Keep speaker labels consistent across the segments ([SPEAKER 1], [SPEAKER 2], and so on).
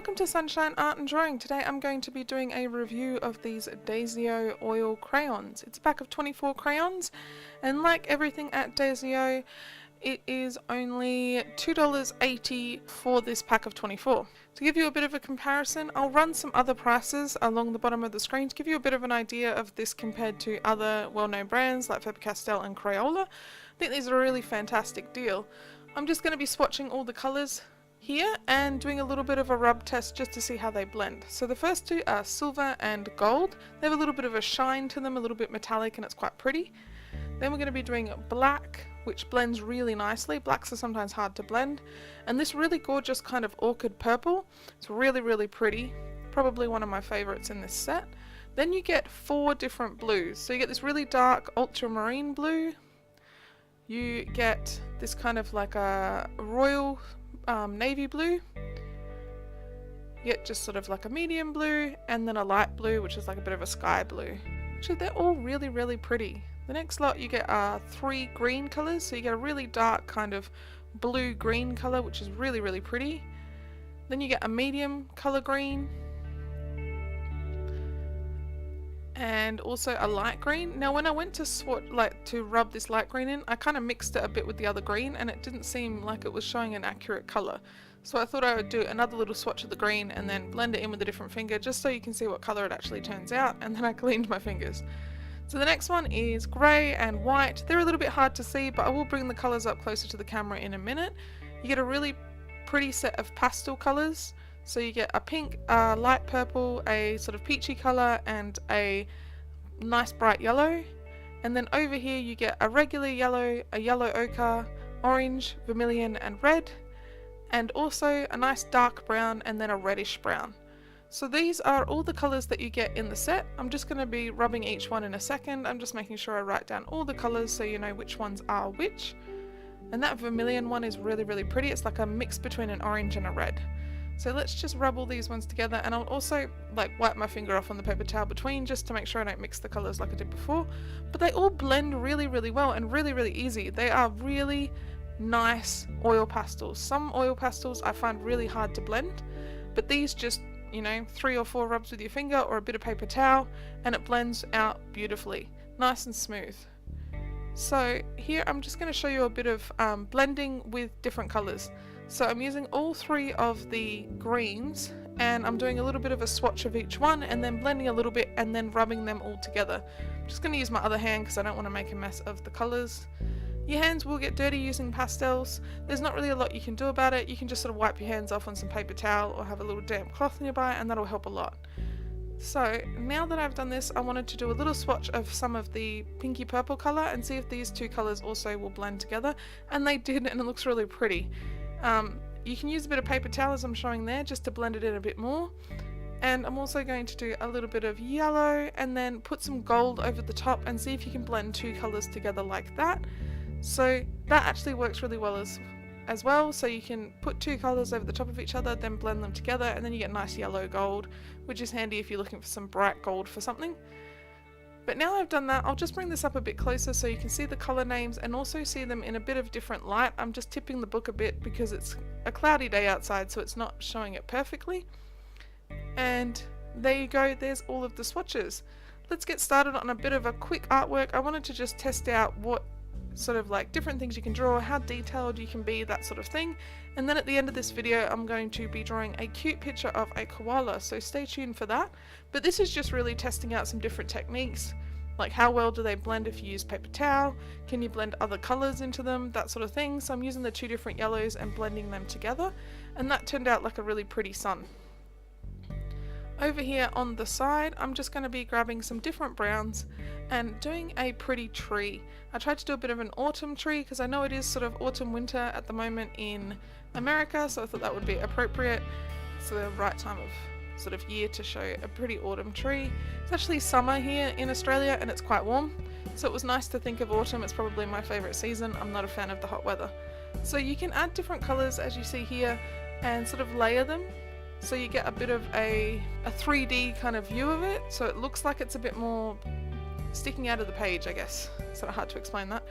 [SPEAKER 1] welcome to Sunshine Art and Drawing. Today I'm going to be doing a review of these Daiso oil crayons. It's a pack of 24 crayons, and like everything at Daiso, it is only $2.80 for this pack of 24. To give you a bit of a comparison, I'll run some other prices along the bottom of the screen to give you a bit of an idea of this compared to other well-known brands like Faber Castell and Koala. I think these are a really fantastic deal. I'm just going to be swatching all the colours here and doing a little bit of a rub test just to see how they blend. So the first two are silver and gold. They have a little bit of a shine to them, a little bit metallic, and it's quite pretty. Then we're going to be doing black, which blends really nicely. Blacks are sometimes hard to blend. And this really gorgeous kind of orchid purple. It's really, really pretty. Probably one of my favorites in this set. Then you get 4 different blues. So you get this really dark ultramarine blue. You get this kind of like a royal navy blue. You get just sort of like a medium blue, and then a light blue, which is like a bit of a sky blue. Actually, they're all really, really pretty. The next lot you get are 3 green colours, so you get a really dark kind of blue-green colour, which is really, really pretty. Then you get a medium colour green, and also a light green. Now when I went to rub this light green in, I kind of mixed it a bit with the other green, and it didn't seem like it was showing an accurate colour. So I thought I would do another little swatch of the green and then blend it in with a different finger just so you can see what colour it actually turns out, and then I cleaned my fingers. So the next one is grey and white. They're a little bit hard to see, but I will bring the colours up closer to the camera in a minute. You get a really pretty set of pastel colours. So you get a pink, a light purple, a sort of peachy colour, and a nice bright yellow. And then over here you get a regular yellow, a yellow ochre, orange, vermilion and red, and also a nice dark brown and then a reddish brown. So these are all the colours that you get in the set. I'm just going to be rubbing each one in a second. I'm just making sure I write down all the colours so you know which ones are which. And that vermilion one is really, really pretty. It's like a mix between an orange and a red. So let's just rub all these ones together, and I'll also wipe my finger off on the paper towel between just to make sure I don't mix the colours like I did before. But they all blend really, really well and really, really easy. They are really nice oil pastels. Some oil pastels I find really hard to blend, but these just, 3 or 4 rubs with your finger or a bit of paper towel and it blends out beautifully. Nice and smooth. So here I'm just going to show you a bit of blending with different colours. So I'm using all 3 of the greens, and I'm doing a little bit of a swatch of each one and then blending a little bit and then rubbing them all together. I'm just going to use my other hand because I don't want to make a mess of the colours. Your hands will get dirty using pastels. There's not really a lot you can do about it. You can just sort of wipe your hands off on some paper towel or have a little damp cloth nearby, and that'll help a lot. So now that I've done this, I wanted to do a little swatch of some of the pinky purple colour and see if these 2 colours also will blend together, and they did, and it looks really pretty. You can use a bit of paper towel as I'm showing there just to blend it in a bit more, and I'm also going to do a little bit of yellow and then put some gold over the top and see if you can blend 2 colours together like that. So that actually works really well as well, so you can put 2 colours over the top of each other, then blend them together, and then you get nice yellow gold, which is handy if you're looking for some bright gold for something. But now I've done that, I'll just bring this up a bit closer so you can see the colour names and also see them in a bit of different light. I'm just tipping the book a bit because it's a cloudy day outside, so it's not showing it perfectly. And there you go, there's all of the swatches. Let's get started on a bit of a quick artwork. I wanted to just test out what sort of different things you can draw, how detailed you can be, that sort of thing. And then at the end of this video I'm going to be drawing a cute picture of a koala, so stay tuned for that. But this is just really testing out some different techniques, like how well do they blend if you use paper towel, can you blend other colours into them, that sort of thing. So I'm using the 2 different yellows and blending them together, and that turned out like a really pretty sun. Over here on the side, I'm just going to be grabbing some different browns and doing a pretty tree. I tried to do a bit of an autumn tree because I know it is sort of autumn winter at the moment in America, so I thought that would be appropriate. It's the right time of sort of year to show a pretty autumn tree. It's actually summer here in Australia and it's quite warm, so it was nice to think of autumn. It's probably my favourite season. I'm not a fan of the hot weather. So you can add different colours as you see here and sort of layer them. So you get a bit of a 3D kind of view of it, so it looks like it's a bit more sticking out of the page, I guess. It's sort of hard to explain that.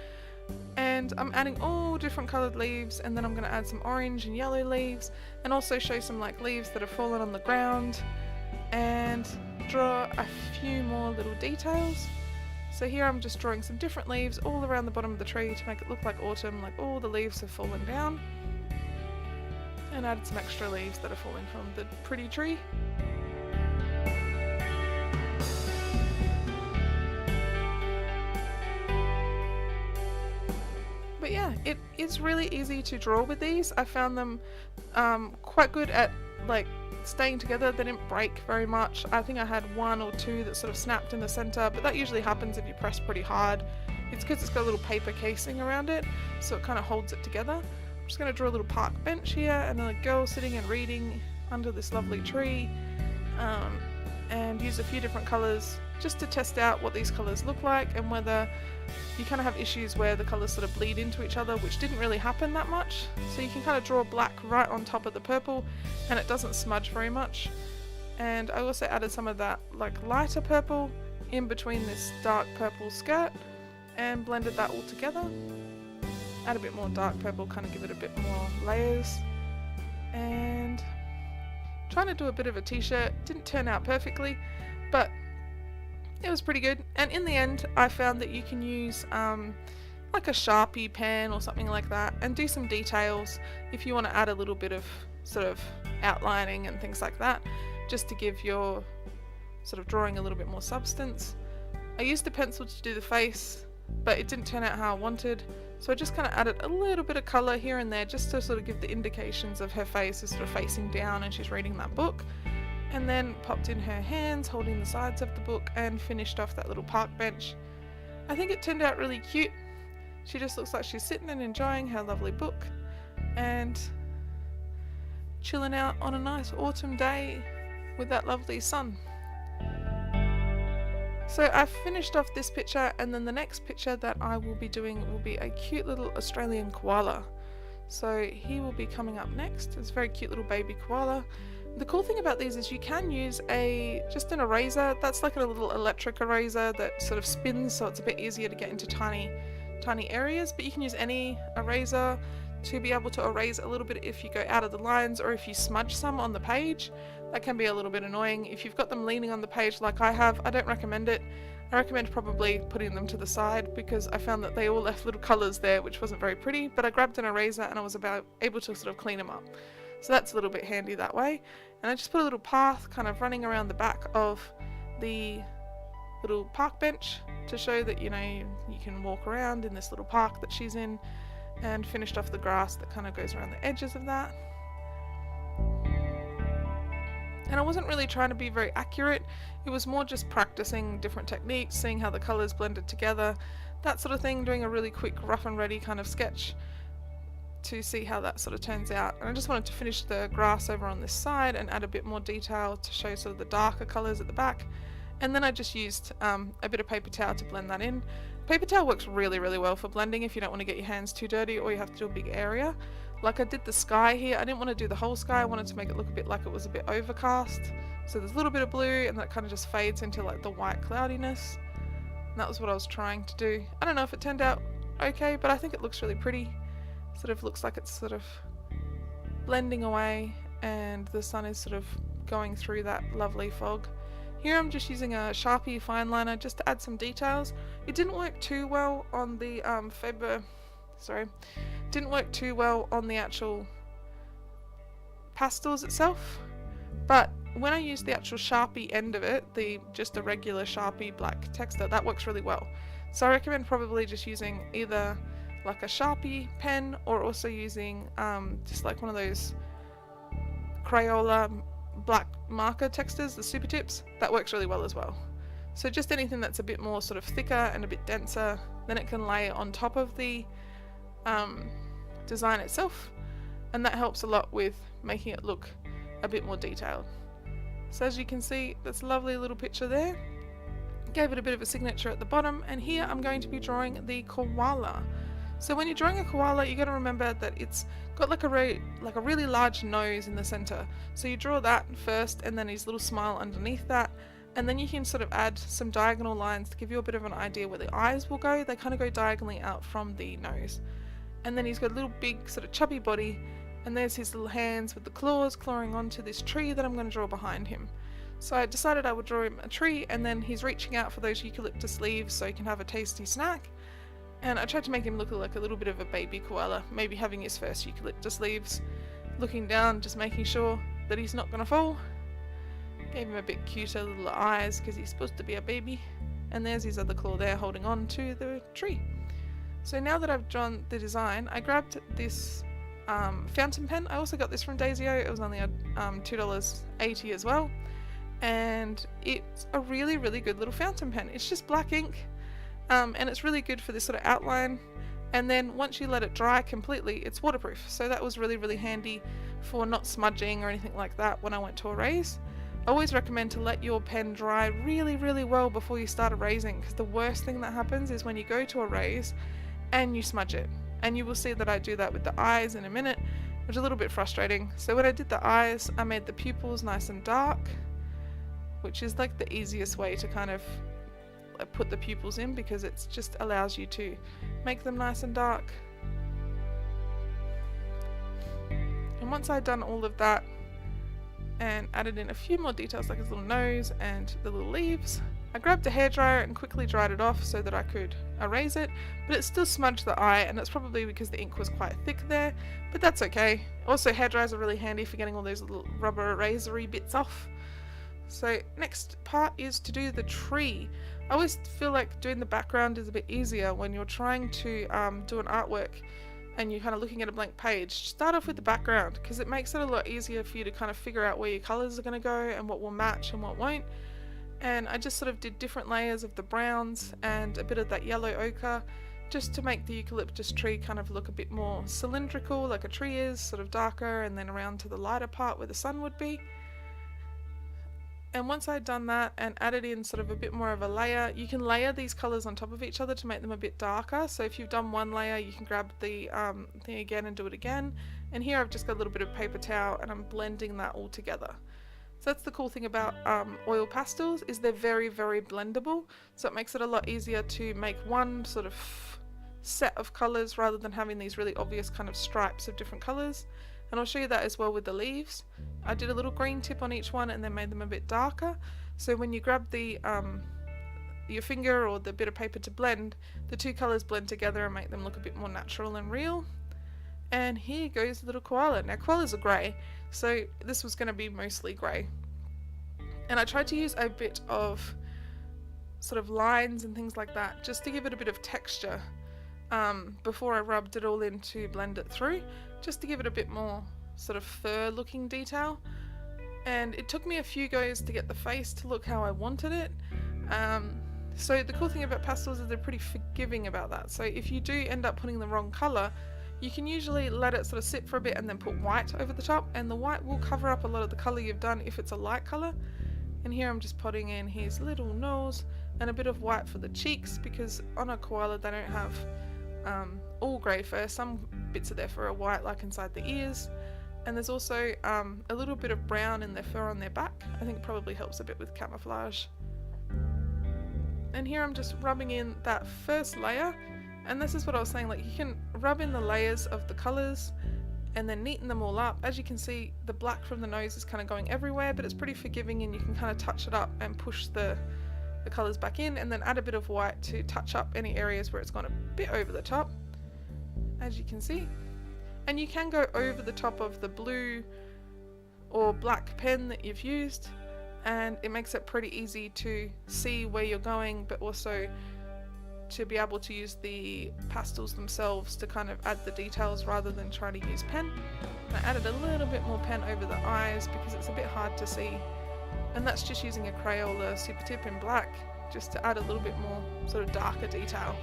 [SPEAKER 1] And I'm adding all different coloured leaves, and then I'm going to add some orange and yellow leaves, and also show some like leaves that have fallen on the ground, and draw a few more little details. So here I'm just drawing some different leaves all around the bottom of the tree to make it look like autumn, like all the leaves have fallen down, and added some extra leaves that are falling from the pretty tree. But yeah, it is really easy to draw with these. I found them quite good at like staying together. They didn't break very much. I think I had one or two that sort of snapped in the center, but that usually happens if you press pretty hard. It's because it's got a little paper casing around it, so it kind of holds it together. I'm just going to draw a little park bench here, and a girl sitting and reading under this lovely tree, and use a few different colors just to test out what these colors look like, and whether you kind of have issues where the colors sort of bleed into each other, which didn't really happen that much. So you can kind of draw black right on top of the purple, and it doesn't smudge very much. And I also added some of that like lighter purple in between this dark purple skirt, and blended that all together. Add a bit more dark purple, kind of give it a bit more layers. And trying to do a bit of a t-shirt. Didn't turn out perfectly, but it was pretty good. And in the end I found that you can use like a Sharpie pen or something like that, and do some details if you want to add a little bit of sort of outlining and things like that, just to give your sort of drawing a little bit more substance. I used the pencil to do the face, but it didn't turn out how I wanted, so I just kind of added a little bit of colour here and there just to sort of give the indications of her face is sort of facing down and she's reading that book. And then popped in her hands holding the sides of the book, and finished off that little park bench. I think it turned out really cute. She just looks like she's sitting and enjoying her lovely book and chilling out on a nice autumn day with that lovely sun. So I've finished off this picture, and then the next picture that I will be doing will be a cute little Australian koala. So he will be coming up next. It's a very cute little baby koala. The cool thing about these is you can use just an eraser. That's like a little electric eraser that sort of spins, so it's a bit easier to get into tiny areas, but you can use any eraser to be able to erase a little bit if you go out of the lines, or if you smudge some on the page. That can be a little bit annoying. If you've got them leaning on the page like I have, I don't recommend it. I recommend probably putting them to the side, because I found that they all left little colours there which wasn't very pretty, but I grabbed an eraser and I was able to sort of clean them up. So that's a little bit handy that way. And I just put a little path kind of running around the back of the little park bench to show that, you know, you can walk around in this little park that she's in, and finished off the grass that kind of goes around the edges of that. And I wasn't really trying to be very accurate, it was more just practicing different techniques, seeing how the colours blended together, that sort of thing, doing a really quick rough and ready kind of sketch to see how that sort of turns out. And I just wanted to finish the grass over on this side and add a bit more detail to show sort of the darker colours at the back. And then I just used a bit of paper towel to blend that in. Paper towel works really well for blending if you don't want to get your hands too dirty, or you have to do a big area. Like I did the sky here, I didn't want to do the whole sky, I wanted to make it look a bit like it was a bit overcast. So there's a little bit of blue, and that kind of just fades into like the white cloudiness. And that was what I was trying to do. I don't know if it turned out okay, but I think it looks really pretty. Sort of looks like it's sort of blending away, and the sun is sort of going through that lovely fog. Here I'm just using a Sharpie fine liner just to add some details. It didn't work too well on the didn't work too well on the actual pastels itself, but when I used the actual Sharpie end of it, just a regular Sharpie black texture, that works really well. So I recommend probably just using either like a Sharpie pen, or also using just like one of those Crayon black marker textures, the super tips. That works really well as well. So just anything that's a bit more sort of thicker and a bit denser, then it can lay on top of the design itself, and that helps a lot with making it look a bit more detailed. So as you can see, that's a lovely little picture there. Gave it a bit of a signature at the bottom, and here I'm going to be drawing the koala. So when you're drawing a koala, you got to remember that it's got like a really large nose in the center. So you draw that first, and then his little smile underneath that, And then you can sort of add some diagonal lines to give you a bit of an idea where the eyes will go. They kind of go diagonally out from the nose. And then he's got a little big sort of chubby body, and there's his little hands with the claws clawing onto this tree that I'm going to draw behind him. So I decided I would draw him a tree, and then he's reaching out for those eucalyptus leaves so he can have a tasty snack. And I tried to make him look like a little bit of a baby koala, maybe having his first eucalyptus leaves, looking down, just making sure that he's not going to fall. Gave him a bit cuter little eyes because he's supposed to be a baby. And there's his other claw there holding on to the tree. So now that I've drawn the design, I grabbed this fountain pen. I also got this from Daisio. It was only $2.80 as well. And it's a really, really good little fountain pen. It's just black ink, and it's really good for this sort of outline. And then once you let it dry completely, it's waterproof. So that was really, really handy for not smudging or anything like that when I went to erase. I always recommend to let your pen dry really, really well before you start erasing, because the worst thing that happens is when you go to erase and you smudge it. And you will see that I do that with the eyes in a minute, which is a little bit frustrating. So when I did the eyes, I made the pupils nice and dark, which is like the easiest way to kind of put the pupils in, because it just allows you to make them nice and dark. And once I'd done all of that and added in a few more details like his little nose and the little leaves, I grabbed a hairdryer and quickly dried it off so that I could erase it, but it still smudged the eye, and that's probably because the ink was quite thick there, but that's okay. Also, hairdryers are really handy for getting all those little rubber erasery bits off. So next part is to do the tree. I always feel like doing the background is a bit easier when you're trying to do an artwork and you're kind of looking at a blank page. Start off with the background, because it makes it a lot easier for you to kind of figure out where your colours are going to go and what will match and what won't. And I just sort of did different layers of the browns and a bit of that yellow ochre, just to make the eucalyptus tree kind of look a bit more cylindrical like a tree is, sort of darker, and then around to the lighter part where the sun would be. And once I'd done that and added in sort of a bit more of a layer, you can layer these colours on top of each other to make them a bit darker. So if you've done one layer, you can grab the thing again and do it again. And here I've just got a little bit of paper towel and I'm blending that all together. So that's the cool thing about oil pastels, is they're very, very blendable. So it makes it a lot easier to make one sort of set of colours rather than having these really obvious kind of stripes of different colours. And I'll show you that as well with the leaves. I did a little green tip on each one and then made them a bit darker. So when you grab the your finger or the bit of paper to blend, the two colours blend together and make them look a bit more natural and real. And here goes the little koala. Now koalas are grey, so this was going to be mostly grey. And I tried to use a bit of sort of lines and things like that just to give it a bit of texture before I rubbed it all in to blend it through, just to give it a bit more sort of fur looking detail. And it took me a few goes to get the face to look how I wanted it. So the cool thing about pastels is they're pretty forgiving about that. So if you do end up putting the wrong colour, you can usually let it sort of sit for a bit and then put white over the top, and the white will cover up a lot of the colour you've done if it's a light colour. And here I'm just putting in his little nose and a bit of white for the cheeks, because on a koala they don't have all grey fur. Some bits of their fur are white, like inside the ears. And there's also a little bit of brown in their fur on their back. I think it probably helps a bit with camouflage. And here I'm just rubbing in that first layer, and this is what I was saying, like you can rub in the layers of the colours and then neaten them all up. As you can see, the black from the nose is kind of going everywhere, but it's pretty forgiving and you can kind of touch it up and push the colours back in, and then add a bit of white to touch up any areas where it's gone a bit over the top, as you can see. And you can go over the top of the blue or black pen that you've used, and it makes it pretty easy to see where you're going, but also to be able to use the pastels themselves to kind of add the details rather than trying to use pen. And I added a little bit more pen over the eyes because it's a bit hard to see, and that's just using a Crayola Super Tip in black just to add a little bit more sort of darker detail.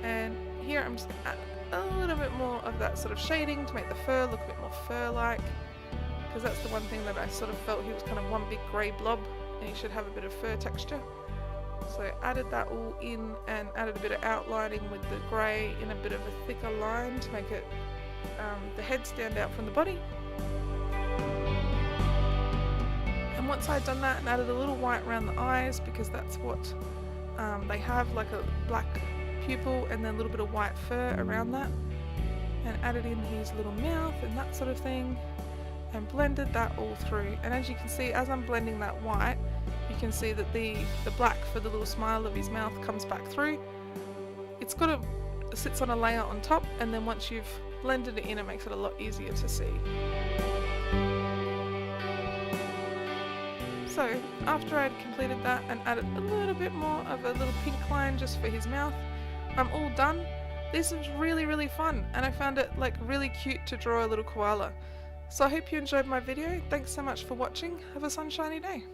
[SPEAKER 1] And here I'm just going to add a little bit more of that sort of shading to make the fur look a bit more fur-like, because that's the one thing that I sort of felt he was kind of one big grey blob and he should have a bit of fur texture. So I added that all in and added a bit of outlining with the grey in a bit of a thicker line to make it the head stand out from the body. And once I'd done that and added a little white around the eyes, because that's what they have, like a black pupil and then a little bit of white fur around that, and added in his little mouth and that sort of thing, and blended that all through. And as you can see, as I'm blending that white, you can see that the black for the little smile of his mouth comes back through. It sits on a layer on top, and then once you've blended it in, it makes it a lot easier to see. So after I'd completed that and added a little bit more of a little pink line just for his mouth, I'm all done. This was really fun, and I found it like really cute to draw a little koala. So I hope you enjoyed my video. Thanks so much for watching. Have a sunshiny day.